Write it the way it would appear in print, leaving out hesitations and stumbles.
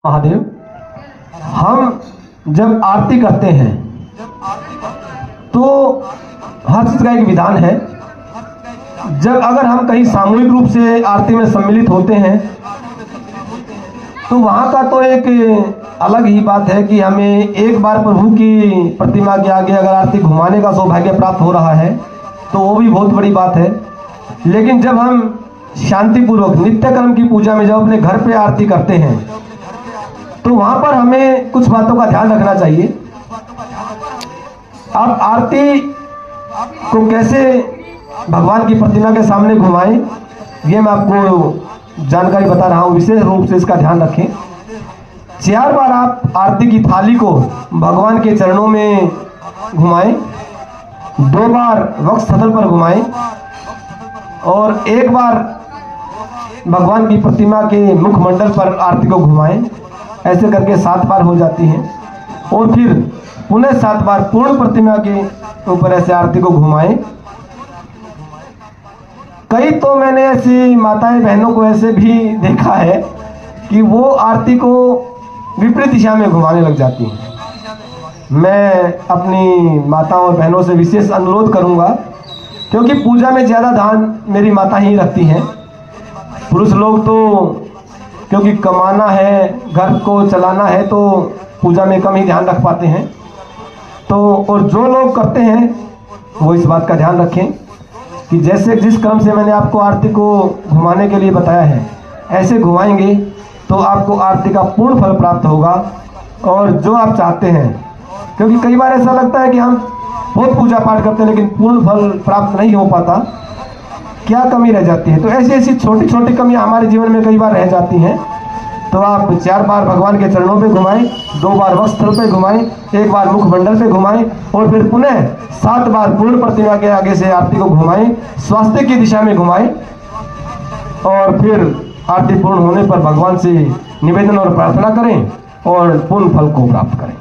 महादेव, हम जब आरती करते हैं तो हर चीज का एक विधान है। जब अगर हम कहीं सामूहिक रूप से आरती में सम्मिलित होते हैं तो वहाँ का तो एक अलग ही बात है कि हमें एक बार प्रभु की प्रतिमा के आगे अगर आरती घुमाने का सौभाग्य प्राप्त हो रहा है तो वो भी बहुत बड़ी बात है। लेकिन जब हम शांतिपूर्वक नित्य कर्म की पूजा में जब अपने घर पे आरती करते हैं तो वहाँ पर हमें कुछ बातों का ध्यान रखना चाहिए। आप आरती को कैसे भगवान की प्रतिमा के सामने घुमाएं, ये मैं आपको जानकारी बता रहा हूँ। विशेष रूप से इसका ध्यान रखें। 4 बार आप आरती की थाली को भगवान के चरणों में घुमाएं, 2 बार वक्ष स्थल पर घुमाएं और 1 बार भगवान की प्रतिमा के मुखमंडल पर आरती को घुमाएं। ऐसे करके 7 बार हो जाती हैं और फिर पुनः 7 बार पूर्ण प्रतिमा के ऊपर ऐसे आरती को घुमाएं। कई तो मैंने ऐसी माताएं बहनों को ऐसे भी देखा है कि वो आरती को विपरीत दिशा में घुमाने लग जाती हैं। मैं अपनी माताओं और बहनों से विशेष अनुरोध करूंगा, क्योंकि पूजा में ज़्यादा ध्यान मेरी माता ही रखती हैं। पुरुष लोग तो क्योंकि कमाना है, घर को चलाना है, तो पूजा में कम ही ध्यान रख पाते हैं। तो और जो लोग करते हैं वो इस बात का ध्यान रखें कि जैसे जिस क्रम से मैंने आपको आरती को घुमाने के लिए बताया है ऐसे घुमाएंगे तो आपको आरती का पूर्ण फल प्राप्त होगा और जो आप चाहते हैं। क्योंकि कई बार ऐसा लगता है कि हम बहुत पूजा पाठ करते हैं लेकिन पूर्ण फल प्राप्त नहीं हो पाता, क्या कमी रह जाती है। तो ऐसी ऐसी छोटी छोटी कमियां हमारे जीवन में कई बार रह जाती हैं। तो आप 4 बार भगवान के चरणों पे घुमाएं, 2 बार वक्ष स्थल पे घुमाएं, 1 बार मुखमंडल पे घुमाएं और फिर पुनः 7 बार पूर्ण प्रतिमा के आगे से आरती को घुमाएं, स्वास्तिक की दिशा में घुमाएं और फिर आरती पूर्ण होने पर भगवान से निवेदन और प्रार्थना करें और पूर्ण फल को प्राप्त करें।